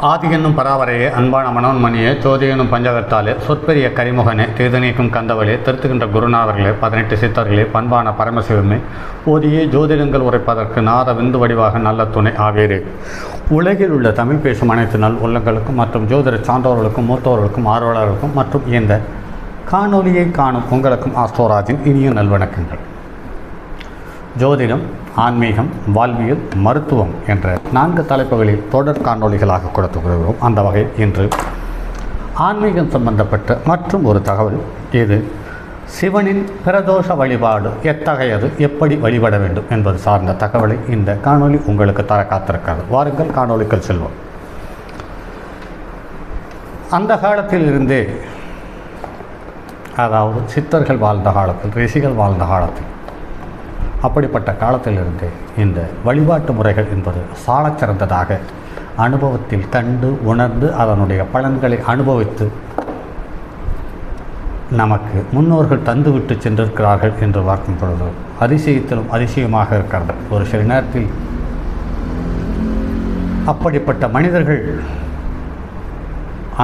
ஆதி என்னும் பராவரையே அன்பான மனோன்மணியே ஜோதி என்னும் பஞ்சகத்தாலே சொற்பெரிய கரிமுகனே தீதநீக்கும் கந்தவளே திருத்துகின்ற குருநாதர்களே 18 சித்தர்களே பண்பான பரமசிவமே ஓதியே ஜோதிடங்கள் உரைப்பதற்கு நாத விந்து வடிவாக நல்ல துணை ஆவீரே. உலகில் உள்ள தமிழ் பேசும் அனைத்து நல் உள்ளங்களுக்கும் மற்றும் ஜோதிட சான்றோர்களுக்கும் மூத்தோர்களுக்கும் ஆர்வலர்களுக்கும் மற்றும் இந்த காணொலியை காணும் உங்களுக்கும் ஆஸ்ட்ரோராஜின் இனிய நல்வணக்கங்கள். ஜோதிடம், ஆன்மீகம், வாழ்வியல், மருத்துவம் என்ற 4 தலைப்புகளில் தொடர் காணொலிகளாக கொடுத்து வருகிறோம். அந்த வகையில் இன்று ஆன்மீகம் சம்பந்தப்பட்ட மற்றும் ஒரு தகவல். இது சிவனின் பிரதோஷ வழிபாடு எத்தகையது, எப்படி வழிபட வேண்டும் என்பது சார்ந்த தகவலை இந்த காணொலி உங்களுக்கு தர காத்திருக்கிறது. வாருங்கள் காணொலிகள் செல்வோம். அந்த காலத்தில் இருந்தே, அதாவது சித்தர்கள் வாழ்ந்த காலத்தில், ரிஷிகள் வாழ்ந்த காலத்தில், அப்படிப்பட்ட காலத்திலிருந்து இந்த வழிபாட்டு முறைகள் என்பது சாலச் சிறந்ததாக அனுபவத்தில் கண்டு உணர்ந்து அதனுடைய பலன்களை அனுபவித்து நமக்கு முன்னோர்கள் தந்துவிட்டு சென்றிருக்கிறார்கள் என்று பார்க்கும் பொழுது அதிசயத்திலும் அதிசயமாக இருக்கிறது. ஒரு சில நேரத்தில் அப்படிப்பட்ட மனிதர்கள்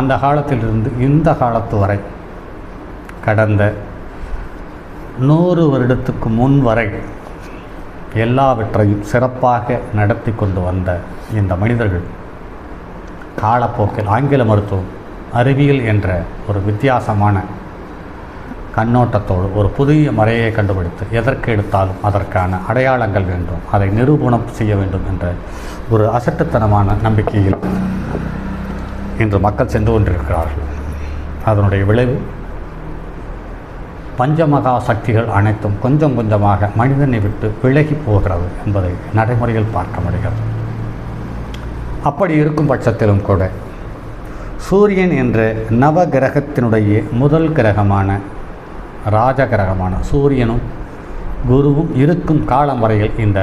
அந்த காலத்திலிருந்து இந்த காலத்து வரை கடந்த 100 வருடத்துக்கு முன் வரை எல்லாவற்றையும் சிறப்பாக நடத்தி கொண்டு வந்த இந்த மனிதர்கள் காலப்போக்கில் ஆங்கில மருத்துவம், அறிவியல் என்ற ஒரு வித்தியாசமான கண்ணோட்டத்தோடு ஒரு புதிய முறையை கண்டுபிடித்து எதற்கு எடுத்தாலும் அதற்கான அடையாளங்கள் வேண்டும், அதை நிரூபணம் செய்ய வேண்டும் என்ற ஒரு அசட்டுத்தனமான நம்பிக்கையில் இன்று மக்கள் சென்று கொண்டிருக்கிறார்கள். அதனுடைய விளைவு பஞ்சமகா சக்திகள் அனைத்தும் கொஞ்சம் கொஞ்சமாக மனிதனை விட்டு விலகி போகிறது என்பதை நடைமுறையில் பார்க்க முடிகிறது. அப்படி இருக்கும் பட்சத்திலும் கூட சூரியன் என்ற நவ கிரகத்தினுடைய முதல் கிரகமான ராஜ கிரகமான சூரியனும் குருவும் இருக்கும் காலம் வரையில் இந்த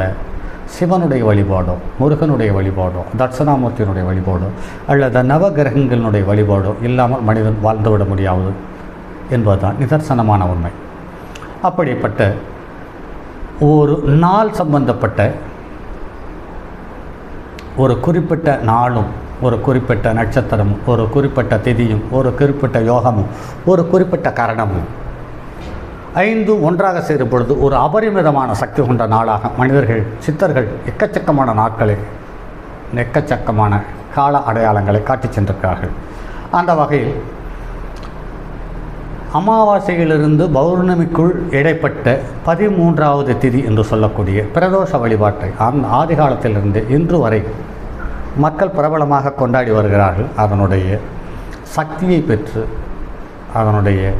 சிவனுடைய வழிபாடோ, முருகனுடைய வழிபாடோ, தட்சிணாமூர்த்தியினுடைய வழிபாடோ அல்லது நவ கிரகங்களினுடைய வழிபாடோ இல்லாமல் மனிதன் வாழ்ந்துவிட முடியாது என்பதுதான் நிதர்சனமான உண்மை. அப்படிப்பட்ட ஒரு நாள் சம்பந்தப்பட்ட ஒரு குறிப்பிட்ட நாளும், ஒரு குறிப்பிட்ட நட்சத்திரமும், ஒரு குறிப்பிட்ட திதியும், ஒரு குறிப்பிட்ட யோகமும், ஒரு குறிப்பிட்ட கரணமும் 5 ஒன்றாக சேரும் பொழுது ஒரு அபரிமிதமான சக்தி கொண்ட நாளாக மனிதர்கள், சித்தர்கள் எக்கச்சக்கமான நாட்களை, எக்கச்சக்கமான கால அடையாளங்களை காட்டி சென்றிருக்கிறார்கள். அந்த வகையில் அமாவாசையிலிருந்து பௌர்ணமிக்குள் இடைப்பட்ட 13வது திதி என்று சொல்லக்கூடிய பிரதோஷ வழிபாட்டை ஆதி காலத்திலிருந்து இன்று வரை மக்கள் பிரபலமாக கொண்டாடி வருகிறார்கள். அதனுடைய சக்தியை பெற்று, அதனுடைய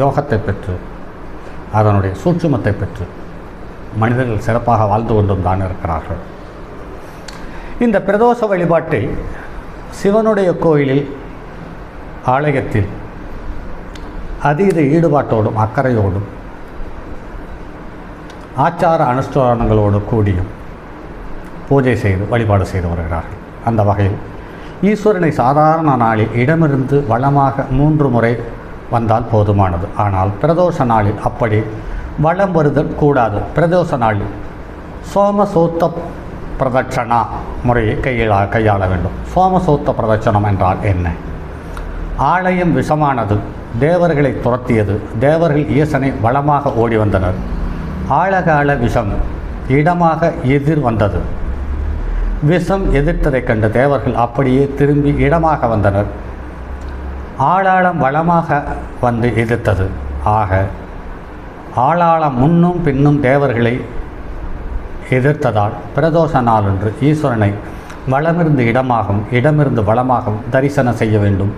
யோகத்தை பெற்று, அதனுடைய சூட்சுமத்தை பெற்று மனிதர்கள் சிறப்பாக வாழ்ந்து கொண்டும் தான் இருக்கிறார்கள். இந்த பிரதோஷ வழிபாட்டை சிவனுடைய கோயிலில், ஆலயத்தில் அதீத ஈடுபாட்டோடும் அக்கறையோடும் ஆச்சார அனுஷ்டானங்களோடு கூடியும் பூஜை செய்து வழிபாடு செய்து வருகிறார்கள். அந்த வகையில் ஈஸ்வரனை சாதாரண நாளில் இடமிருந்து வளமாக 3 முறை வந்தால் போதுமானது. ஆனால் பிரதோஷ நாளில் அப்படி வளம் வருதல் கூடாது. பிரதோஷ நாளில் சோமசூத்த பிரதட்சணா முறையை கையாள வேண்டும். சோமசூத்த பிரதட்சணம் என்றால் என்ன? ஆலயம் விஷமானது, தேவர்களை துரத்தியது. தேவர்கள் ஈசனை வளமாக ஓடி வந்தனர். ஆழகால விஷம் இடமாக எதிர் வந்தது. விஷம் எதிர்த்ததைக் கண்ட தேவர்கள் அப்படியே திரும்பி இடமாக வந்தனர். ஆளாளம் வளமாக வந்து எதிர்த்தது. ஆக ஆளாளம் முன்னும் பின்னும் தேவர்களை எதிர்த்ததால் பிரதோஷ நாளன்று ஈஸ்வரனை வளமிருந்து இடமாகவும் இடமிருந்து வளமாகவும் தரிசனம் செய்ய வேண்டும்.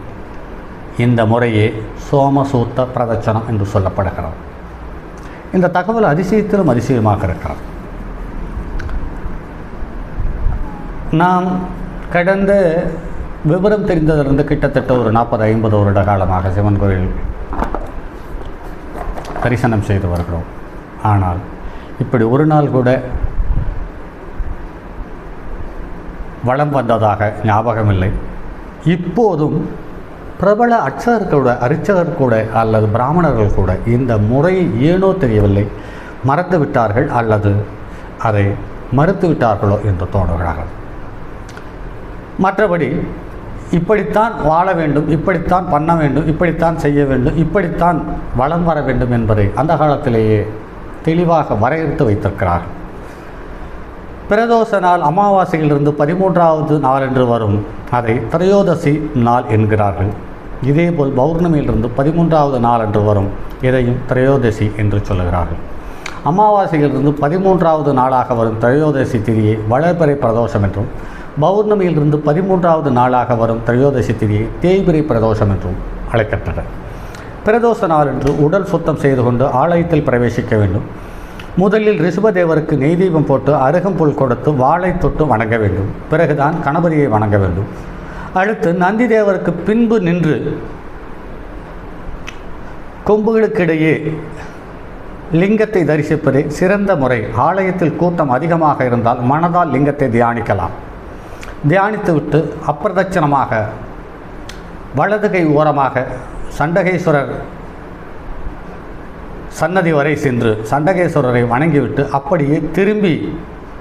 இந்த முறையே சோமசூத்த பிரதட்சணம் என்று சொல்லப்படுகிறது. இந்த தகவல் அதிசயத்திலும் அதிசயமாக இருக்கிறது. நாம் கடந்த விவரம் தெரிந்ததிலிருந்து கிட்டத்தட்ட ஒரு 40-50 வருட காலமாக சிவன் கோயில் தரிசனம் செய்து வருகிறோம். ஆனால் இப்படி ஒரு நாள் கூட வளம் வந்ததாக ஞாபகமில்லை. இப்போதும் பிரபல அர்ச்சகர் கூட அல்லது பிராமணர்கள் கூட இந்த முறையை ஏனோ தெரியவில்லை, மறந்து விட்டார்கள் அல்லது அதை மறுத்து விட்டார்களோ என்று தோன்றுகிறார்கள். மற்றபடி இப்படித்தான் வாழ வேண்டும், இப்படித்தான் பண்ண வேண்டும், இப்படித்தான் செய்ய வேண்டும், இப்படித்தான் வளம் வர வேண்டும் என்பதை அந்த காலத்திலேயே தெளிவாக வரையறுத்து வைத்திருக்கிறார்கள். பிரதோஷ நாள் அமாவாசையிலிருந்து 13வது நாளென்று வரும். அதை திரையோதசி நாள் என்கிறார்கள். இதேபோல் பௌர்ணமியிலிருந்து 13வது நாளென்று வரும். இதையும் திரையோதசி என்று சொல்லுகிறார்கள். அமாவாசையிலிருந்து 13வது நாளாக வரும் திரையோதசி திதியை வளர்பிறை பிரதோஷம் என்றும், பௌர்ணமியிலிருந்து 13வது நாளாக வரும் திரையோதசி திதியை தேய்பிறை பிரதோஷம் என்றும் அழைக்கின்றனர். பிரதோஷ நாளன்று உடல் சுத்தம் செய்து கொண்டு ஆலயத்தில் பிரவேசிக்க வேண்டும். முதலில் ரிஷபதேவருக்கு நெய் தீபம் போட்டு அருகம்புல் கொடுத்து வாழை தொட்டு வணங்க வேண்டும். பிறகுதான் கணபதியை வணங்க வேண்டும். அடுத்து நந்தி தேவருக்கு பின்பு நின்று கொம்புகளுக்கிடையே லிங்கத்தை தரிசிப்பதே சிறந்த முறை. ஆலயத்தில் கூட்டம் அதிகமாக இருந்தால் மனதால் லிங்கத்தை தியானிக்கலாம். தியானித்துவிட்டு அப்பிரதட்சணமாக வலதுகை ஓரமாக சண்டகேஸ்வரர் சன்னதி வரை சென்று சண்டகேஸ்வரரை வணங்கிவிட்டு அப்படியே திரும்பி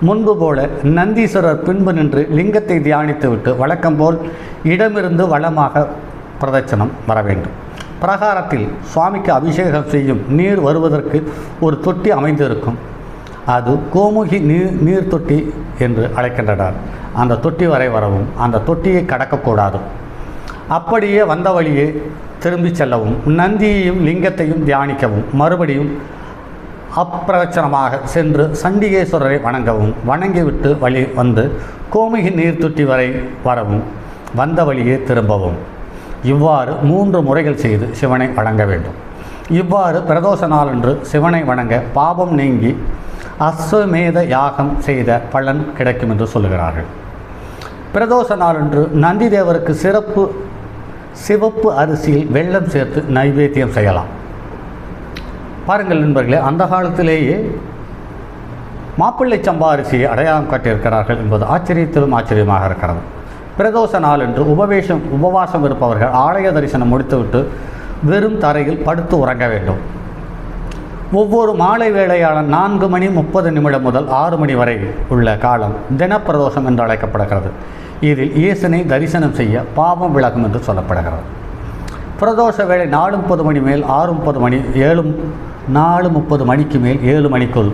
முன்பு போல நந்தீஸ்வரர் பின்பு நின்று லிங்கத்தை தியானித்துவிட்டு வழக்கம்போல் இடமிருந்து வளமாக பிரதட்சணம் வர வேண்டும். பிரகாரத்தில் சுவாமிக்கு அபிஷேகம் செய்யும் நீர் வருவதற்கு ஒரு தொட்டி அமைந்திருக்கும். அது கோமுகி நீர் தொட்டி என்று அழைக்கின்றனர். அந்த தொட்டி வரை வரவும், அந்த தொட்டியை கடக்கக்கூடாது. அப்படியே வந்த வழியே திரும்பி செல்லவும், நந்தியையும் லிங்கத்தையும் தியானிக்கவும், மறுபடியும் அப்பிரதட்சணமாக சென்று சண்டிகேஸ்வரரை வணங்கவும், வணங்கிவிட்டு வழி வந்து கோமுகி நீர் தொட்டி வரை வரவும், வந்த வழியே திரும்பவும். இவ்வாறு 3 முறைகள் செய்து சிவனை வணங்க வேண்டும். இவ்வாறு பிரதோஷ நாளன்று சிவனை வணங்க பாபம் நீங்கி அஸ்வமேத யாகம் செய்த பலன் கிடைக்கும் என்று சொல்லுகிறார்கள். பிரதோஷ நாளன்று நந்தி தேவருக்கு சிவப்பு அரிசியில் வெல்லம் சேர்த்து நைவேத்தியம் செய்யலாம். பாருங்கள் நண்பர்களே, அந்த காலத்திலேயே மாப்பிள்ளை சம்பா அரிசியை அடையாளம் காட்டியிருக்கிறார்கள் என்பது ஆச்சரியத்திலும் ஆச்சரியமாக இருக்கிறது. பிரதோஷ நாளன்று உபவாசம் இருப்பவர்கள் ஆலய தரிசனம் முடித்துவிட்டு வெறும் தரையில் படுத்து உறங்க வேண்டும். ஒவ்வொரு மாலை வேளையான 4 மணி 30 நிமிடம் முதல் 6 மணி வரை உள்ள காலம் தினப்பிரதோஷம் என்று அழைக்கப்படுகிறது. இதில் ஈசனை தரிசனம் செய்ய பாவம் விலகும் என்று சொல்லப்படுகிறது. பிரதோஷ வேளை 4:30 மணி மேல் 6:30 மணி 4:30 மணிக்கு மேல் 7 மணிக்குள்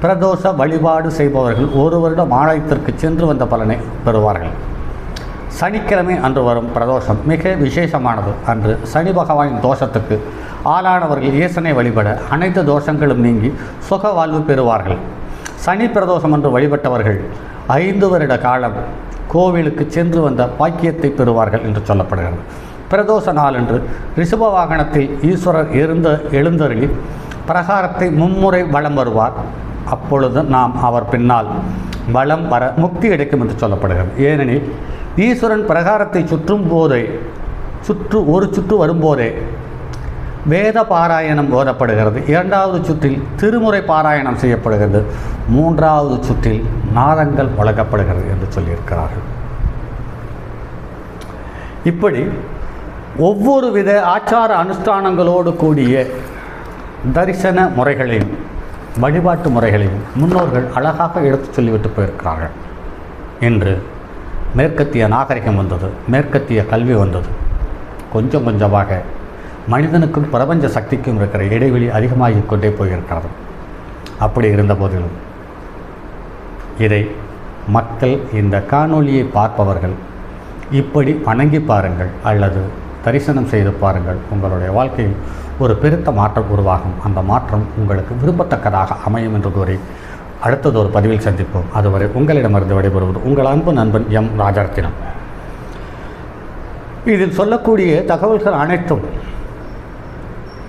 பிரதோஷ வழிபாடு செய்பவர்கள் 1 வருடம் ஆலயத்திற்கு சென்று வந்த பலனை பெறுவார்கள். சனிக்கிழமை அன்று வரும் பிரதோஷம் மிக விசேஷமானது. அன்று சனி பகவானின் தோஷத்துக்கு ஆளானவர்கள் ஈசனை வழிபட அனைத்து தோஷங்களும் நீங்கி சுக வாழ்வு பெறுவார்கள். சனி பிரதோஷம் என்று வழிபட்டவர்கள் 5 வருட காலம் கோவிலுக்கு சென்று வந்த பாக்கியத்தை பெறுவார்கள் என்று சொல்லப்படுகிறது. பிரதோஷ நாளன்று ரிஷப வாகனத்தில் ஈஸ்வரர் எழுந்தருளி பிரகாரத்தை மும்முறை வலம் வருவார். அப்பொழுது நாம் அவர் பின்னால் வலம் வர முக்தி கிடைக்கும் என்று சொல்லப்படுகிறது. ஏனெனில் ஈஸ்வரன் பிரகாரத்தை ஒரு சுற்று வரும்போதே வேத பாராயணம் ஓதப்படுகிறது. 2வது சுற்றில் திருமுறை பாராயணம் செய்யப்படுகிறது. 3வது சுற்றில் நாதங்கள் வழங்கப்படுகிறது என்று சொல்லியிருக்கிறார்கள். இப்படி ஒவ்வொரு வித ஆச்சார அனுஷ்டானங்களோடு கூடிய தரிசன முறைகளையும் வழிபாட்டு முறைகளையும் முன்னோர்கள் அழகாக எடுத்து சொல்லிவிட்டு போயிருக்கிறார்கள். இன்று மேற்கத்திய நாகரிகம் வந்தது, மேற்கத்திய கல்வி வந்தது. கொஞ்சம் கொஞ்சமாக மனிதனுக்கும் பிரபஞ்ச சக்திக்கும் இருக்கிற இடைவெளி அதிகமாகிக் கொண்டே போயிருக்கிறது. அப்படி இருந்த போதிலும் இதை மக்கள், இந்த காணொளியை பார்ப்பவர்கள் இப்படி வணங்கி பாருங்கள் அல்லது தரிசனம் செய்து பாருங்கள். உங்களுடைய வாழ்க்கையில் ஒரு பெருத்த மாற்றம் உருவாகும். அந்த மாற்றம் உங்களுக்கு விரும்பத்தக்கதாக அமையும் என்று கூறி அடுத்தது ஒரு பதிவில் சந்திப்போம். அதுவரை உங்களிடமிருந்து விடைபெறுவது உங்கள் அன்பு நண்பன் எம் ராஜரத்தினம். இதில் சொல்லக்கூடிய தகவல்கள் அனைத்தும்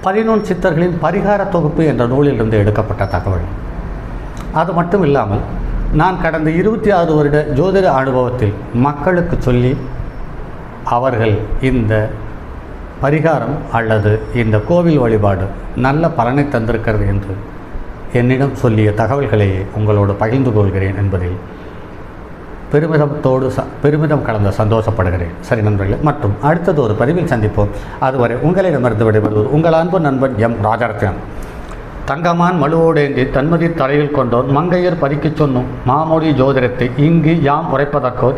11 சித்தர்களின் பரிகார தொகுப்பு என்ற நூலிலிருந்து எடுக்கப்பட்ட தகவல். அது மட்டும் இல்லாமல் நான் கடந்த 26 வருட ஜோதிட அனுபவத்தில் மக்களுக்கு சொல்லி அவர்கள் இந்த பரிகாரம் அல்லது இந்த கோவில் வழிபாடு நல்ல பலனை தந்திருக்கிறது என்று என்னிடம் சொல்லிய தகவல்களையே உங்களோடு பகிர்ந்து கொள்கிறேன் என்பதில் பெருமிதம் கலந்த சந்தோஷப்படுகிறேன். சரி நண்பர்களே, மற்றும் அடுத்தது ஒரு பதிவில் சந்திப்போம். அதுவரை உங்களிடமிருந்து விடைபெறுவது உங்கள் அன்பு நண்பன் எம் ராஜரத்தினம். தங்கமான் மழுவோடேந்தி தன்மதி தலையில் கொண்டோர் மங்கையர் பதிக்கச் சொன்னும் மாமொழி ஜோதிடத்தை இங்கு யாம் உரைப்பதற்கோ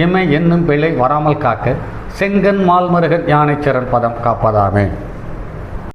எம்மை என்னும் பிள்ளை வராமல் காக்க செங்கன் மால்மருகன் யானைச்சரன் பதம் காப்பதாமே.